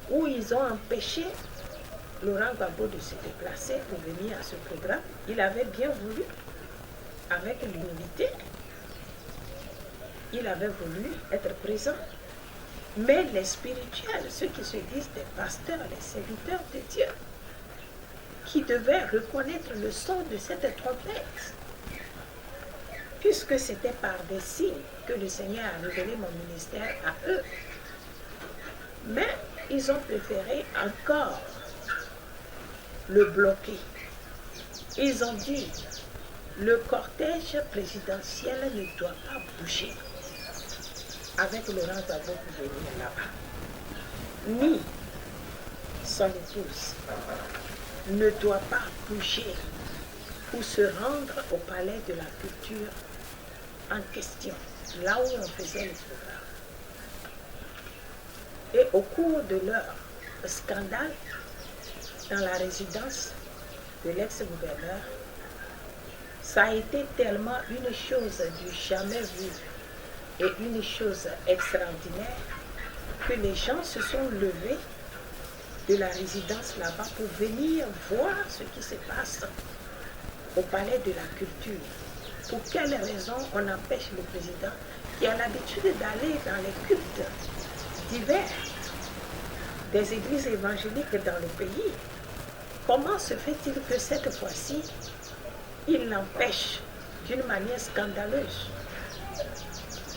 où ils ont empêché Laurent Gbagbo de se déplacer pour venir à ce programme. Il avait bien voulu, avec l'humilité, il avait voulu être présent. Mais les spirituels, ceux qui se disent des pasteurs, les serviteurs de Dieu, qui devaient reconnaître le son de cette trompette, puisque c'était par des signes que le Seigneur a révélé mon ministère à eux. Mais ils ont préféré encore le bloquer. Ils ont dit, le cortège présidentiel ne doit pas bouger avec Laurent Gbagbo pour venir là-bas. Ni son épouse ne doit pas bouger pour se rendre au palais de la culture en question, là où on faisait le programme. Et au cours de leur scandale, dans la résidence de l'ex-gouverneur, ça a été tellement une chose du jamais vu et une chose extraordinaire que les gens se sont levés de la résidence là-bas pour venir voir ce qui se passe au palais de la culture. Pour quelle raison on empêche le président qui a l'habitude d'aller dans les cultes divers des églises évangéliques dans le pays? Comment se fait-il que cette fois-ci, il l'empêche d'une manière scandaleuse?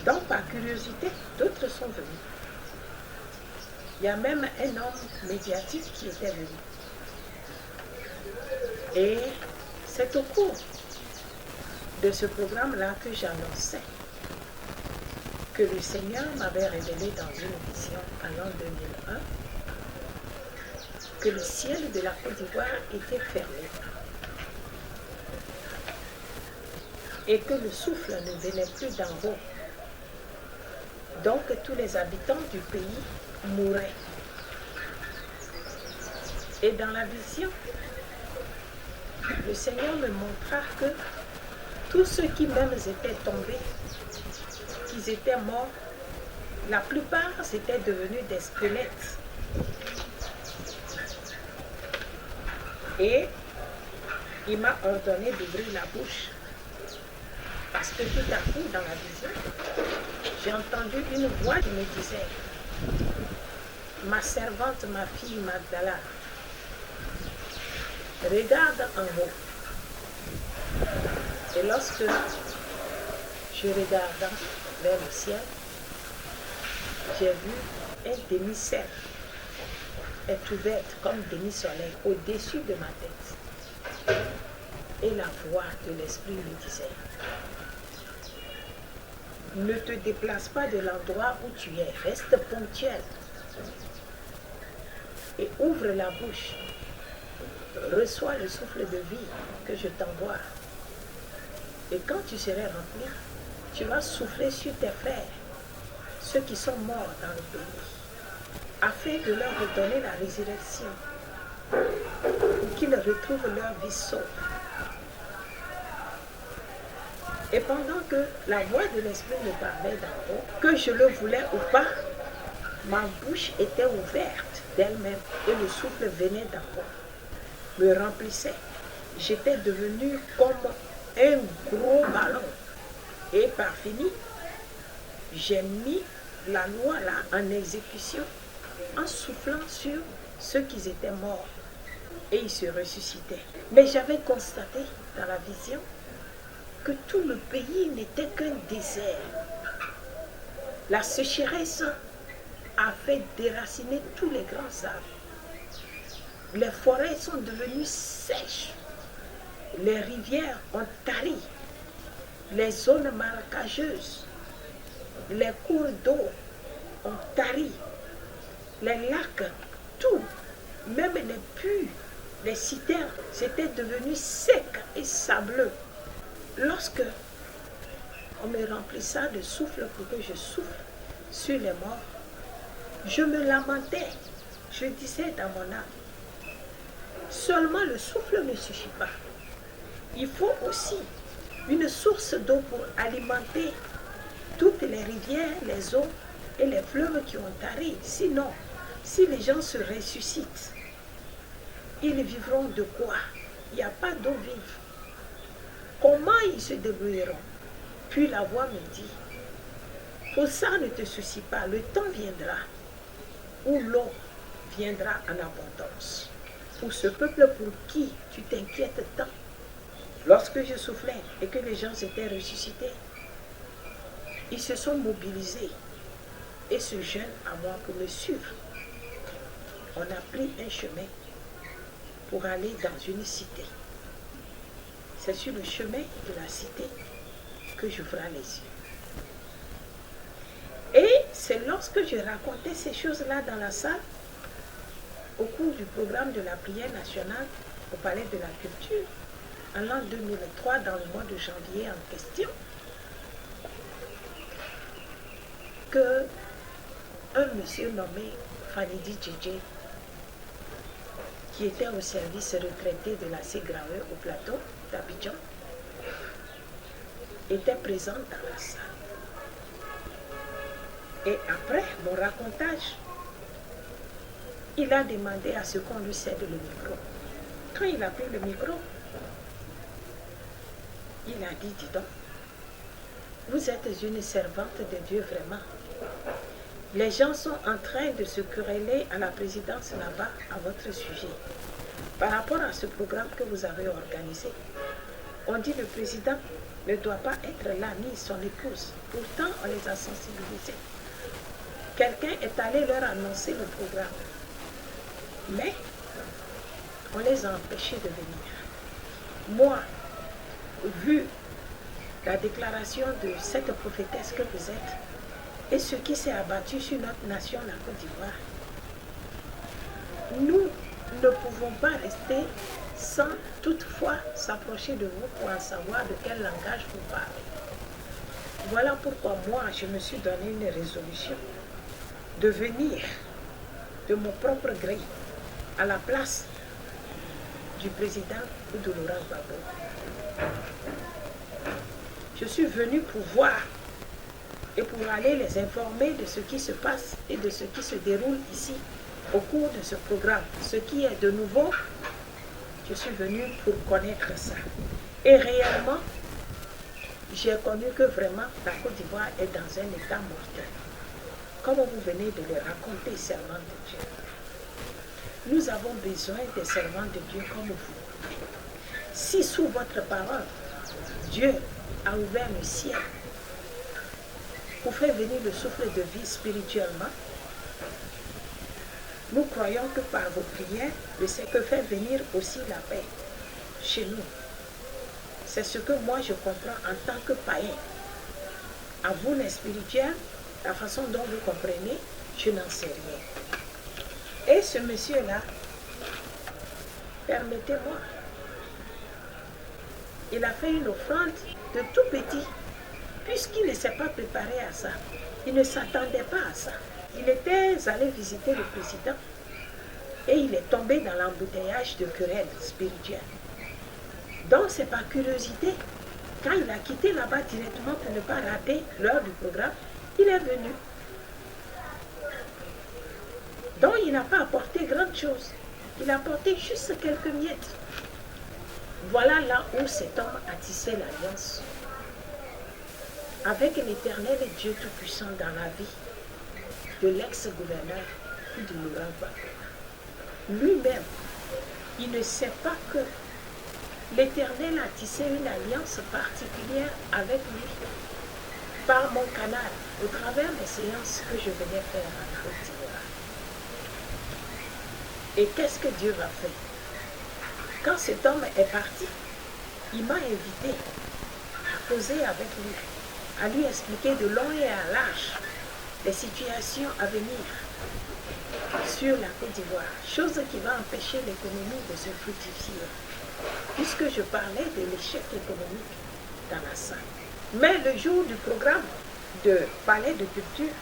Donc, par curiosité, d'autres sont venus. Il y a même un homme médiatique qui était venu. Et c'est au cours de ce programme-là que j'annonçais que le Seigneur m'avait révélé dans une vision en l'an 2001 que le ciel de la Côte d'Ivoire était fermé et que le souffle ne venait plus d'en haut. Donc tous les habitants du pays mouraient. Et dans la vision, le Seigneur me montra que tous ceux qui même étaient tombés, qu'ils étaient morts, la plupart étaient devenus des squelettes. Et il m'a ordonné d'ouvrir la bouche. Parce que tout à coup, dans la vision, j'ai entendu une voix qui me disait, ma servante, ma fille Magdala, regarde en haut. Et lorsque je regardais vers le ciel, j'ai vu un demi-cercle être ouverte comme demi-soleil au-dessus de ma tête. Et la voix de l'Esprit me disait, ne te déplace pas de l'endroit où tu es, reste ponctuel. Et ouvre la bouche, reçois le souffle de vie que je t'envoie. Et quand tu serais rempli, tu vas souffler sur tes frères, ceux qui sont morts dans le pays, afin de leur redonner la résurrection, pour qu'ils retrouvent leur vie sauve. Et pendant que la voix de l'Esprit me parlait d'en haut, que je le voulais ou pas, ma bouche était ouverte d'elle-même et le souffle venait d'en haut, me remplissait. J'étais devenue comme un gros ballon. Et par fini, j'ai mis la loi là en exécution en soufflant sur ceux qui étaient morts et ils se ressuscitaient. Mais j'avais constaté dans la vision que tout le pays n'était qu'un désert. La sécheresse a fait déraciner tous les grands arbres. Les forêts sont devenues sèches. Les rivières ont tari. Les zones marécageuses, les cours d'eau ont tari. Les lacs, tout, même les puits, les citernes, c'était devenu sec et sableux. Lorsque on me remplissa de souffle pour que je souffle sur les morts, je me lamentais. Je disais dans mon âme, seulement le souffle ne suffit pas. Il faut aussi une source d'eau pour alimenter toutes les rivières, les eaux et les fleuves qui ont tari. Sinon, Si les gens se ressuscitent, ils vivront de quoi? Il n'y a pas d'eau vive. Comment ils se débrouilleront? Puis la voix me dit, pour ça ne te soucie pas, le temps viendra où l'eau viendra en abondance. Pour ce peuple pour qui tu t'inquiètes tant, lorsque je soufflais et que les gens étaient ressuscités, ils se sont mobilisés et se joignent à moi pour me suivre. On a pris un chemin pour aller dans une cité. C'est sur le chemin de la cité que j'ouvrais les yeux. Et c'est lorsque je racontais ces choses-là dans la salle, au cours du programme de la prière nationale au Palais de la Culture, en l'an 2003, dans le mois de janvier en question, que un monsieur nommé Fanidi Djedje, qui était au service retraité de la Ségrawe au plateau d'Abidjan, était présent dans la salle. Et après mon racontage, il a demandé à ce qu'on lui cède le micro. Quand il a pris le micro, il a dit, dis donc, vous êtes une servante de Dieu vraiment. Les gens sont en train de se quereller à la présidence là-bas à votre sujet. Par rapport à ce programme que vous avez organisé, on dit le président ne doit pas être là, ni son épouse. Pourtant, on les a sensibilisés. Quelqu'un est allé leur annoncer le programme. Mais, on les a empêchés de venir. Moi, vu la déclaration de cette prophétesse que vous êtes, et ce qui s'est abattu sur notre nation, la Côte d'Ivoire, nous ne pouvons pas rester sans toutefois s'approcher de vous pour en savoir de quel langage vous parlez. Voilà pourquoi moi, je me suis donné une résolution de venir de mon propre gré à la place du président Laurent Gbagbo. Je suis venu pour voir et pour aller les informer de ce qui se passe et de ce qui se déroule ici au cours de ce programme. Ce qui est de nouveau, je suis venu pour connaître ça. Et réellement, j'ai connu que vraiment la Côte d'Ivoire est dans un état mortel. Comme vous venez de le raconter, servants de Dieu. Nous avons besoin des servants de Dieu comme vous. Si sous votre parole, Dieu a ouvert le ciel pour faire venir le souffle de vie spirituellement, nous croyons que par vos prières, le Seigneur peut faire venir aussi la paix chez nous. C'est ce que moi je comprends en tant que païen. À vous les spirituels, la façon dont vous comprenez, je n'en sais rien. Et ce monsieur-là, permettez-moi, il a fait une offrande de tout petit, puisqu'il ne s'est pas préparé à ça. Il ne s'attendait pas à ça. Il était allé visiter le président et il est tombé dans l'embouteillage de querelles spirituelles. Donc c'est par curiosité, quand il a quitté là-bas directement pour ne pas rater l'heure du programme, il est venu. Donc il n'a pas apporté grand chose. Il a apporté juste quelques miettes. Voilà là où cet homme a tissé l'alliance avec l'Éternel et Dieu Tout-Puissant dans la vie de l'ex-gouverneur de Laurent Gbagbo. Lui-même, il ne sait pas que l'Éternel a tissé une alliance particulière avec lui par mon canal, au travers des séances que je venais faire en Côte d'Ivoire. Et qu'est-ce que Dieu va faire? Quand cet homme est parti, il m'a invité à causer avec lui, à lui expliquer de long et à large les situations à venir sur la Côte d'Ivoire, chose qui va empêcher l'économie de se fructifier, puisque je parlais de l'échec économique dans la salle. Mais le jour du programme de Palais de Culture,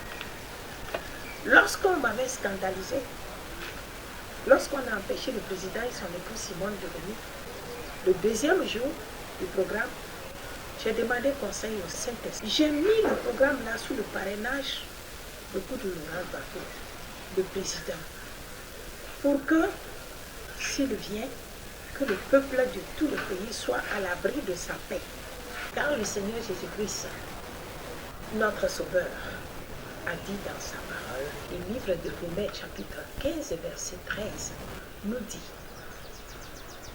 lorsqu'on m'avait scandalisé, lorsqu'on a empêché le président et son épouse Simone de venir, le deuxième jour du programme, j'ai demandé conseil au Saint-Esprit. J'ai mis le programme là sous le parrainage de Laurent Gbagbo. le président, pour que, s'il vient, que le peuple de tout le pays soit à l'abri de sa paix. Car le Seigneur Jésus-Christ, notre Sauveur, a dit dans sa parole, le livre de Romains chapitre 15 verset 13, nous dit,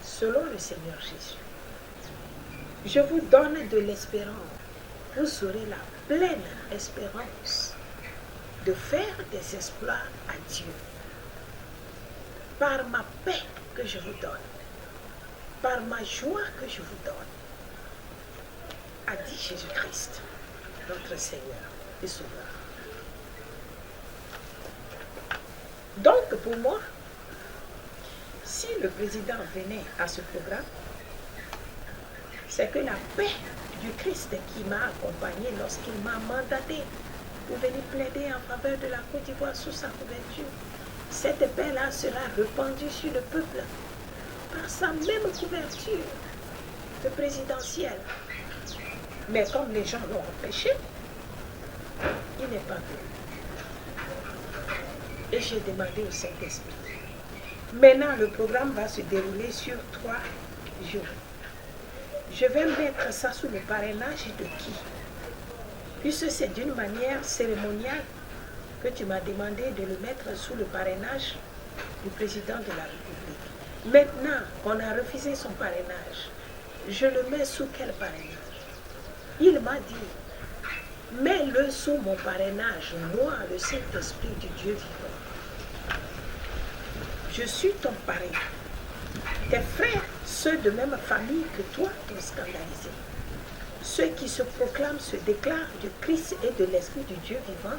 selon le Seigneur Jésus, je vous donne de l'espérance, vous aurez la pleine espérance de faire des exploits à Dieu, par ma paix que je vous donne, par ma joie que je vous donne, a dit Jésus-Christ, notre Seigneur et Sauveur. Donc pour moi, si le président venait à ce programme, c'est que la paix du Christ qui m'a accompagné lorsqu'il m'a mandaté pour venir plaider en faveur de la Côte d'Ivoire sous sa couverture, cette paix-là sera répandue sur le peuple par sa même couverture de présidentielle. Mais comme les gens l'ont empêché, il n'est pas venu. Et j'ai demandé au Saint-Esprit. Maintenant, le programme va se dérouler sur 3 jours. Je vais mettre ça sous le parrainage de qui? Puisque c'est d'une manière cérémoniale que tu m'as demandé de le mettre sous le parrainage du président de la République. Maintenant qu'on a refusé son parrainage, je le mets sous quel parrainage? Il m'a dit, mets-le sous mon parrainage, moi, le Saint-Esprit du Dieu vivant. Je suis ton parrain. Tes frères, ceux de même famille que toi, t'ont scandalisé. Ceux qui se proclament, se déclarent du Christ et de l'Esprit du Dieu vivant,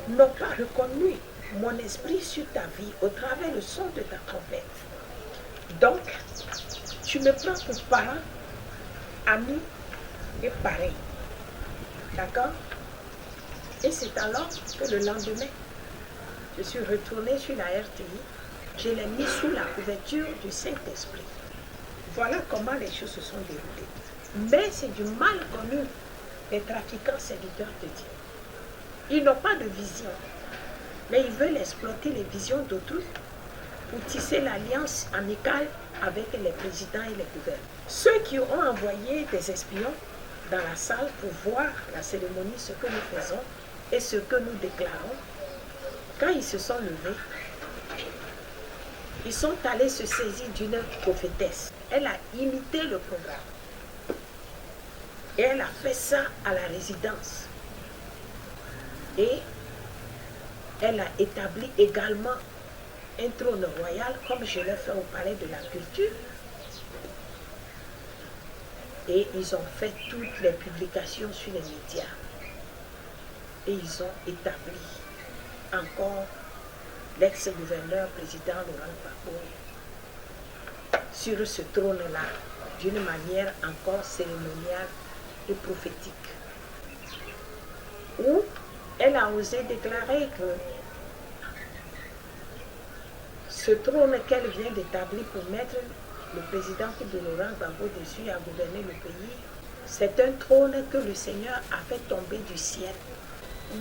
n'ont pas reconnu mon esprit sur ta vie au travers le son de ta trompette. Donc, tu me prends pour parent, ami et parrain. D'accord? Et c'est alors que le lendemain, je suis retournée sur la RTI, je l'ai mis sous la couverture du Saint-Esprit. Voilà comment les choses se sont déroulées. Mais c'est du mal connu des trafiquants serviteurs de Dieu. Ils n'ont pas de vision, mais ils veulent exploiter les visions d'autrui pour tisser l'alliance amicale avec les présidents et les gouverneurs. Ceux qui ont envoyé des espions dans la salle pour voir la cérémonie, ce que nous faisons et ce que nous déclarons, quand ils se sont levés, ils sont allés se saisir d'une prophétesse. Elle a imité le programme. Et elle a fait ça à la résidence. Et elle a établi également un trône royal, comme je l'ai fait au palais de la culture. Et ils ont fait toutes les publications sur les médias. Et ils ont établi encore l'ex-gouverneur président Laurent Gbagbo sur ce trône-là, d'une manière encore cérémoniale et prophétique. Où elle a osé déclarer que ce trône qu'elle vient d'établir pour mettre le président de Laurent Gbagbo dessus à gouverner le pays, c'est un trône que le Seigneur a fait tomber du ciel.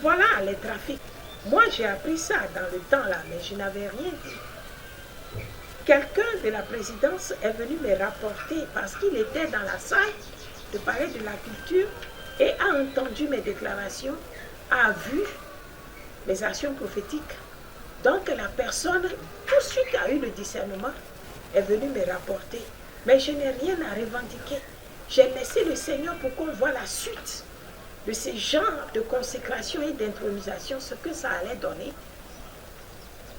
Voilà les trafics. Moi, j'ai appris ça dans le temps là, mais je n'avais rien dit. Quelqu'un de la présidence est venu me rapporter parce qu'il était dans la salle de palais de la culture et a entendu mes déclarations, a vu mes actions prophétiques. Donc la personne, tout de suite a eu le discernement, est venue me rapporter. Mais je n'ai rien à revendiquer. J'ai laissé le Seigneur pour qu'on voit la suite de ces genres de consécration et d'intronisation, ce que ça allait donner.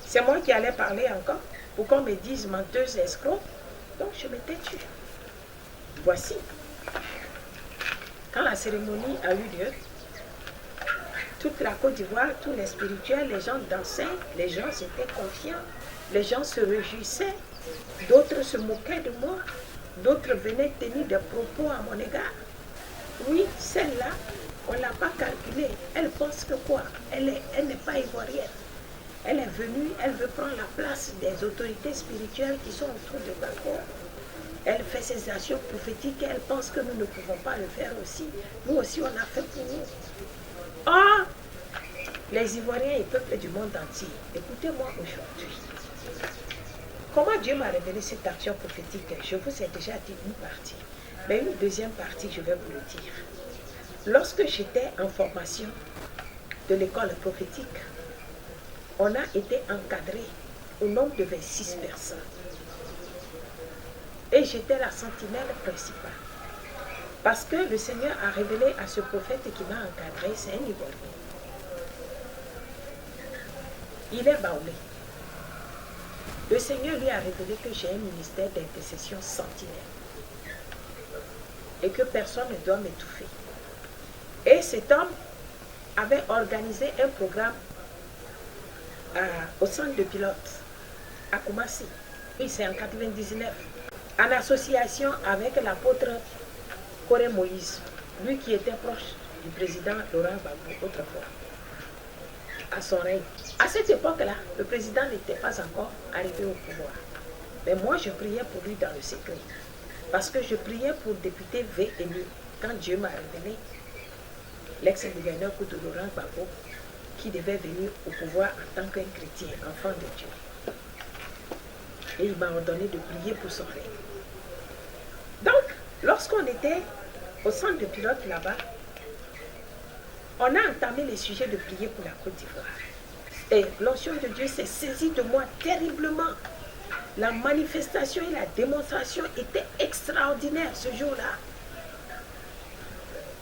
C'est moi qui allais parler encore, pour qu'on me dise menteuse, escroc. Donc je m'étais tue. Voici. Quand la cérémonie a eu lieu, toute la Côte d'Ivoire, tous les spirituels, les gens dansaient, les gens étaient confiants, les gens se réjouissaient, d'autres se moquaient de moi, d'autres venaient tenir des propos à mon égard. Oui, celle-là, on ne l'a pas calculée. Elle pense que quoi? Elle n'est pas ivoirienne. Elle est venue, elle veut prendre la place des autorités spirituelles qui sont autour de Gbagbo. Elle fait ses actions prophétiques et elle pense que nous ne pouvons pas le faire aussi. Nous aussi, on a fait pour nous. Or, les Ivoiriens et peuples du monde entier, écoutez-moi aujourd'hui. Comment Dieu m'a révélé cette action prophétique? Je vous ai déjà dit une partie, mais une deuxième partie, je vais vous le dire. Lorsque j'étais en formation de l'école prophétique, on a été encadré au nombre de 26 personnes. Et j'étais la sentinelle principale. Parce que le Seigneur a révélé à ce prophète qui m'a encadré, c'est un Ivoirien. Il est baoulé. Le Seigneur lui a révélé que j'ai un ministère d'intercession sentinelle. Et que personne ne doit m'étouffer. Et cet homme avait organisé un programme au centre de pilote à Koumassi. Et c'est en 99. En association avec l'apôtre Coré Moïse, lui qui était proche du président Laurent Gbagbo autrefois, à son règne. À cette époque-là, le président n'était pas encore arrivé au pouvoir. Mais moi, je priais pour lui dans le secret. Parce que je priais pour le député VNI, quand Dieu m'a révélé l'ex-gouverneur de Laurent Gbagbo, qui devait venir au pouvoir en tant qu'un chrétien, enfant de Dieu. Et il m'a ordonné de prier pour son règne. Donc, lorsqu'on était au centre de pilote là-bas, on a entamé les sujets de prier pour la Côte d'Ivoire. Et l'onction de Dieu s'est saisie de moi terriblement. La manifestation et la démonstration étaient extraordinaires ce jour-là.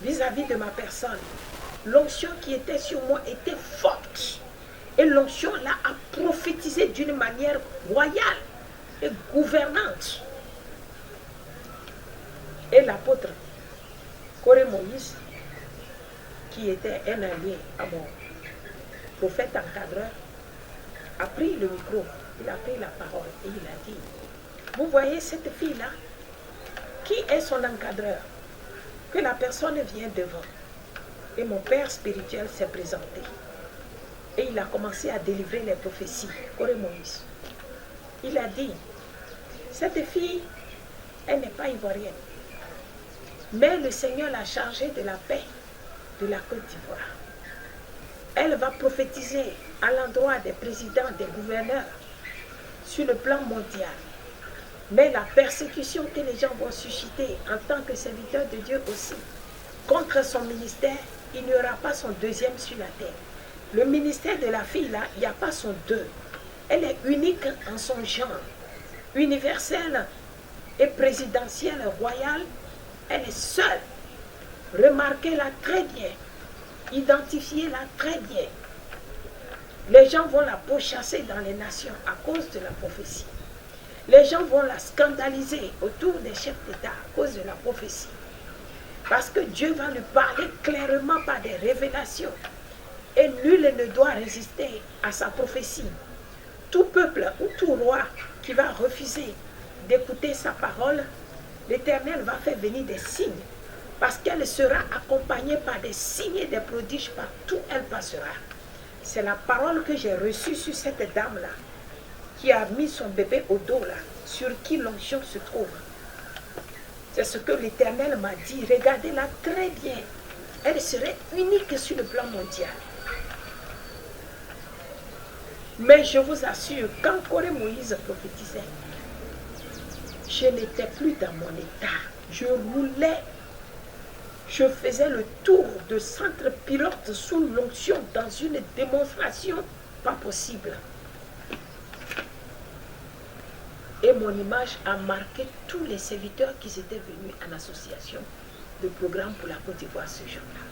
Vis-à-vis de ma personne, l'onction qui était sur moi était forte. Et l'onction là a prophétisé d'une manière royale et gouvernante. Et l'apôtre Coré Moïse, qui était un allié à mon prophète encadreur, a pris le micro, il a pris la parole et il a dit, vous voyez cette fille-là, qui est son encadreur? Que la personne vient devant. Et mon père spirituel s'est présenté. Et il a commencé à délivrer les prophéties. Coré Moïse. Il a dit, cette fille, elle n'est pas ivoirienne. Mais le Seigneur l'a chargée de la paix de la Côte d'Ivoire. Elle va prophétiser à l'endroit des présidents, des gouverneurs, sur le plan mondial. Mais la persécution que les gens vont susciter en tant que serviteur de Dieu aussi, contre son ministère, il n'y aura pas son deuxième sur la terre. Le ministère de la fille là, il n'y a pas son deux. Elle est unique en son genre, universelle et présidentielle, royale. Elle est seule. Remarquez-la très bien. Identifiez-la très bien. Les gens vont la pourchasser dans les nations à cause de la prophétie. Les gens vont la scandaliser autour des chefs d'État à cause de la prophétie. Parce que Dieu va lui parler clairement par des révélations. Et nul ne doit résister à sa prophétie. Tout peuple ou tout roi qui va refuser d'écouter sa parole, l'Éternel va faire venir des signes. Parce qu'elle sera accompagnée par des signes et des prodiges partout où elle passera. C'est la parole que j'ai reçue sur cette dame-là, qui a mis son bébé au dos là, sur qui l'onction se trouve. C'est ce que l'Éternel m'a dit. Regardez-la très bien. Elle serait unique sur le plan mondial. Mais je vous assure, quand Coré Moïse prophétisait, je n'étais plus dans mon état. Je roulais. Je faisais le tour de centre pilote sous l'onction dans une démonstration pas possible. Et mon image a marqué tous les serviteurs qui étaient venus en association de programme pour la Côte d'Ivoire ce jour-là.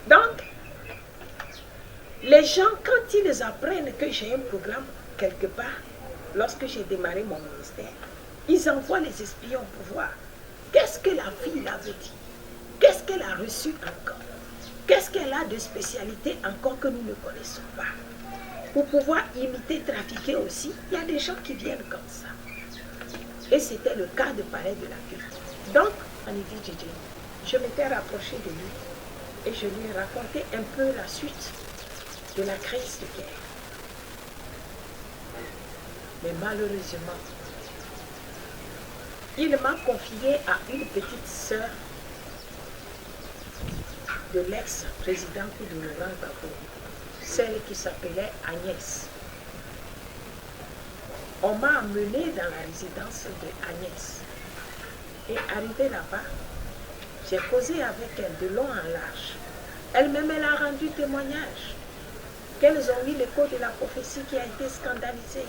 Donc, les gens, quand ils apprennent que j'ai un programme quelque part, lorsque j'ai démarré mon ministère, ils envoient les espions pour voir qu'est-ce que la fille avait dit, qu'est-ce qu'elle a reçu encore, qu'est-ce qu'elle a de spécialité encore que nous ne connaissons pas. Pour pouvoir imiter, trafiquer aussi, il y a des gens qui viennent comme ça. Et c'était le cas de Palais de la Culture. Donc, Anivi Djidji, je m'étais rapproché de lui et je lui ai raconté un peu la suite de la crise de guerre. Mais malheureusement, il m'a confié à une petite sœur de l'ex-président de Laurent Gbagbo, celle qui s'appelait Agnès. On m'a amené dans la résidence de Agnès. Et arrivé là-bas, j'ai causé avec elle de long en large. Elle-même, elle a rendu témoignage qu'elles ont mis l'écho de la prophétie qui a été scandalisée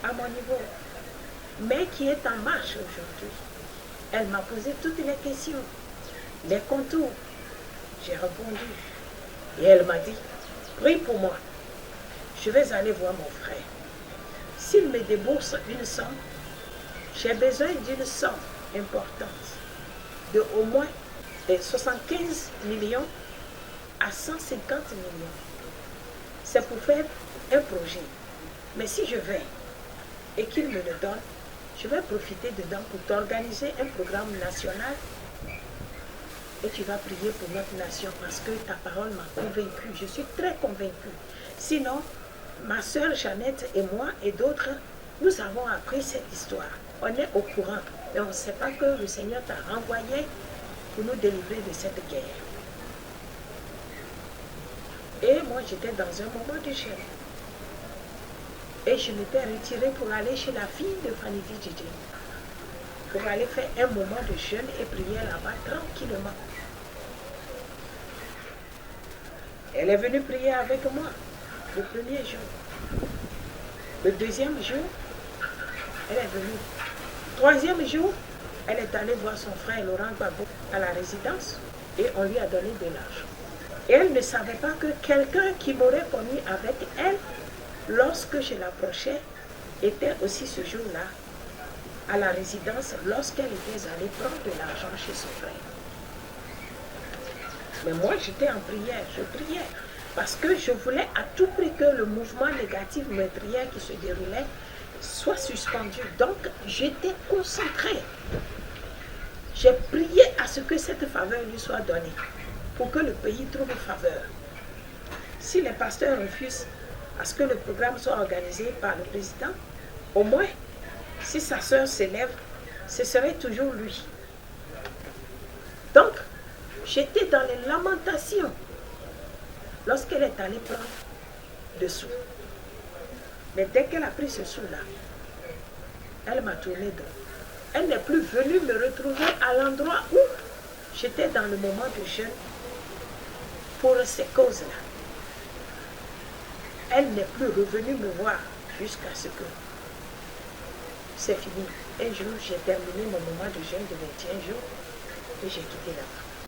à mon niveau, mais qui est en marche aujourd'hui. Elle m'a posé toutes les questions, les contours. J'ai répondu. Et elle m'a dit, prie pour moi. Je vais aller voir mon frère. S'il me débourse une somme, j'ai besoin d'une somme importante de au moins 75 millions à 150 millions. C'est pour faire un projet. Mais si je vais et qu'il me le donne, je vais profiter dedans pour t'organiser un programme national et tu vas prier pour notre nation parce que ta parole m'a convaincue. Je suis très convaincue. Sinon, ma soeur Jeannette et moi et d'autres, nous avons appris cette histoire. On est au courant, mais on ne sait pas que le Seigneur t'a renvoyé pour nous délivrer de cette guerre. Et moi, j'étais dans un moment de jeûne. Et je m'étais retirée pour aller chez la fille de Fanny Djidji, pour aller faire un moment de jeûne et prier là-bas tranquillement. Elle est venue prier avec moi le premier jour. Le deuxième jour, elle est venue. Troisième jour, elle est allée voir son frère Laurent Gbagbo à la résidence et on lui a donné de l'argent. Et elle ne savait pas que quelqu'un qui m'aurait connu avec elle lorsque je l'approchais était aussi ce jour-là à la résidence lorsqu'elle était allée prendre de l'argent chez son frère. Mais moi, j'étais en prière, je priais. Parce que je voulais à tout prix que le mouvement négatif meurtrier qui se déroulait soit suspendu. Donc, j'étais concentrée. J'ai prié à ce que cette faveur lui soit donnée pour que le pays trouve faveur. Si les pasteurs refusent à ce que le programme soit organisé par le président, au moins, si sa sœur s'élève, ce serait toujours lui. Donc, j'étais dans les lamentations lorsqu'elle est allée prendre des sous. Mais dès qu'elle a pris ce sou-là, elle m'a tourné dos. Elle n'est plus venue me retrouver à l'endroit où j'étais dans le moment de jeûne pour ces causes-là. Elle n'est plus revenue me voir jusqu'à ce que c'est fini. Un jour, j'ai terminé mon moment de jeûne de 21 jours et j'ai quitté là-bas.